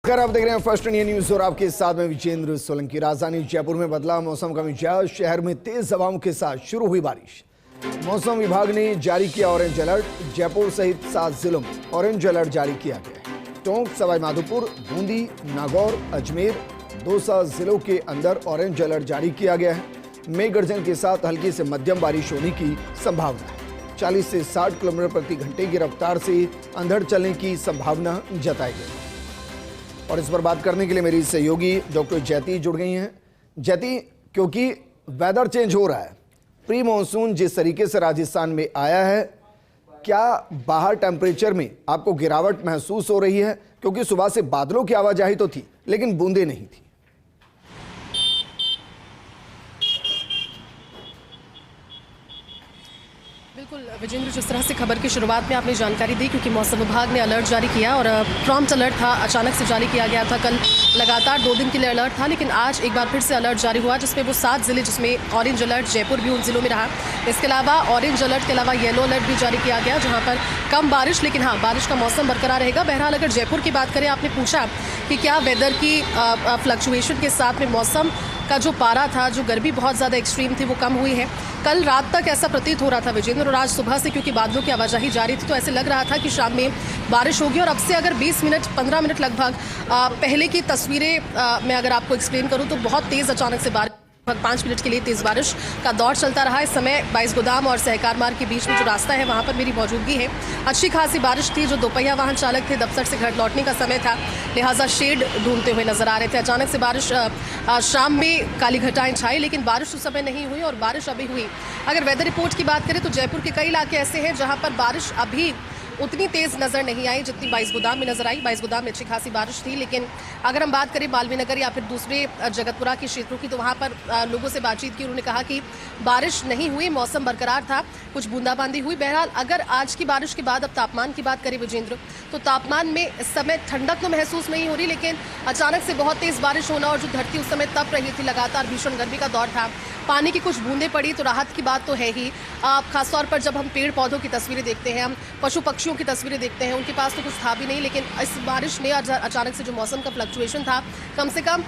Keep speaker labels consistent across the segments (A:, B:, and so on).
A: खैर, आप देख रहे हैं फर्स्ट इंडिया न्यूज और आपके साथ में विजेंद्र सोलंकी। राजधानी जयपुर में बदला मौसम का मिजाज, शहर में तेज हवाओं के साथ शुरू हुई बारिश। मौसम विभाग ने जारी किया ऑरेंज अलर्ट। जयपुर सहित 7 जिलों में ऑरेंज अलर्ट जारी किया गया है। टोंक, सवाईमाधोपुर, बूंदी, नागौर, अजमेर, दौसा जिलों के अंदर ऑरेंज अलर्ट जारी किया गया है। मेघ गर्जन के साथ हल्की से मध्यम बारिश होने की संभावना है। 40 से 60 किलोमीटर प्रति घंटे की रफ्तार से अंधड़ चलने की संभावना जताई गई है। और इस पर बात करने के लिए मेरी सहयोगी डॉक्टर जयती जुड़ गई हैं। जयती, क्योंकि वेदर चेंज हो रहा है, प्री मॉनसून जिस तरीके से राजस्थान में आया है, क्या बाहर टेम्परेचर में आपको गिरावट महसूस हो रही है? क्योंकि सुबह से बादलों की आवाजाही तो थी लेकिन बूंदे नहीं थी।
B: बिल्कुल विजेंद्र, जिस तरह से खबर की शुरुआत में आपने जानकारी दी, क्योंकि मौसम विभाग ने अलर्ट जारी किया और प्रॉम्प्ट अलर्ट था, अचानक से जारी किया गया था। कल लगातार 2 दिन के लिए अलर्ट था, लेकिन आज एक बार फिर से अलर्ट जारी हुआ, जिसमें वो 7 जिले, जिसमें ऑरेंज अलर्ट जयपुर भी उन जिलों में रहा। इसके अलावा ऑरेंज अलर्ट के अलावा येलो अलर्ट भी जारी किया गया, जहाँ पर कम बारिश, लेकिन हाँ, बारिश का मौसम बरकरार रहेगा। बहरहाल अगर जयपुर की बात करें, आपने पूछा कि क्या वेदर की फ्लक्चुएशन के साथ में मौसम का जो पारा था, जो गर्मी बहुत ज़्यादा एक्सट्रीम थी, वो कम हुई है। कल रात तक ऐसा प्रतीत हो रहा था विजेंद्र, और आज सुबह से क्योंकि बादलों की आवाजाही जारी थी, तो ऐसे लग रहा था कि शाम में बारिश होगी। और अब से अगर 20 मिनट 15 मिनट लगभग पहले की तस्वीरें मैं अगर आपको एक्सप्लेन करूं, तो बहुत तेज़ अचानक से बारिश, 5 मिनट के लिए तेज़ बारिश का दौर चलता रहा। इस समय 22 गोदाम और सहकार मार्ग के बीच में जो रास्ता है, वहाँ पर मेरी मौजूदगी है। अच्छी खासी बारिश थी। जो दोपहिया वाहन चालक थे, दफ्तर से घर लौटने का समय था, लिहाजा शेड ढूंढते हुए नजर आ रहे थे। अचानक से बारिश शाम में काली घटाएं छाई, लेकिन बारिश उस समय नहीं हुई और बारिश अभी हुई। अगर वेदर रिपोर्ट की बात करें तो जयपुर के कई इलाके ऐसे हैं जहाँ पर बारिश अभी उतनी तेज़ नज़र नहीं आई जितनी 22 गोदाम में नजर आई। 22 गोदाम में अच्छी खासी बारिश थी, लेकिन अगर हम बात करें बाल्मी नगर या फिर दूसरे जगतपुरा के क्षेत्रों की, तो वहाँ पर लोगों से बातचीत की, उन्होंने कहा कि बारिश नहीं हुई, मौसम बरकरार था, कुछ बूंदाबांदी हुई। बहरहाल अगर आज की बारिश के बाद अब तापमान की बात करें विजेंद्र, तो तापमान में इस समय ठंडक तो महसूस नहीं हो रही, लेकिन अचानक से बहुत तेज़ बारिश होना और जो धरती उस समय तप रही थी, लगातार भीषण गर्मी का दौर था, पानी की कुछ बूंदें पड़ी, तो राहत की बात तो है ही। खासतौर पर जब हम पेड़ पौधों की तस्वीरें देखते हैं, हम पशु पक्षियों की तस्वीरें देखते हैं, उनके पास तो कुछ था भी नहीं, लेकिन इस बारिश ने अचानक से जो मौसम का फ्लक्चुएशन था, कम से कम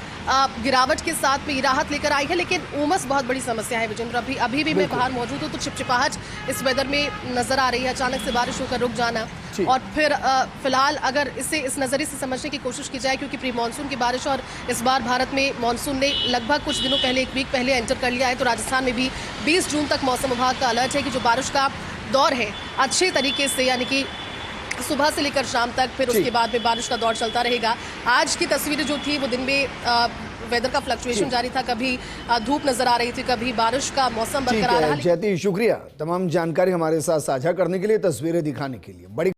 B: गिरावट के साथ में राहत लेकर आई है। लेकिन उमस बहुत बड़ी समस्या है विजेंद्र। अभी भी मैं बाहर मौजूद हूँ, तो चिपचिपाहट इस वेदर में नजर आ रही है। अचानक से बारिश होकर रुक जाना, और फिर फिलहाल अगर इसे इस नज़रिए से समझने की कोशिश की जाए, क्योंकि प्री मानसून की बारिश, और इस बार भारत में मानसून ने लगभग कुछ दिनों पहले, 1 वीक पहले एंटर कर लिया है, तो राजस्थान में भी 20 जून तक मौसम विभाग का अलर्ट है कि जो बारिश का दौर है अच्छे तरीके से, यानी कि सुबह से लेकर शाम तक, फिर उसके बाद में बारिश का दौर चलता रहेगा। आज की तस्वीरें जो थी, वो दिन में वेदर का फ्लक्चुएशन जारी था, कभी धूप नजर आ रही थी, कभी बारिश का मौसम बरकरार रहा।
A: जयती, शुक्रिया तमाम जानकारी हमारे साथ साझा करने के लिए, तस्वीरें दिखाने के लिए। बड़ी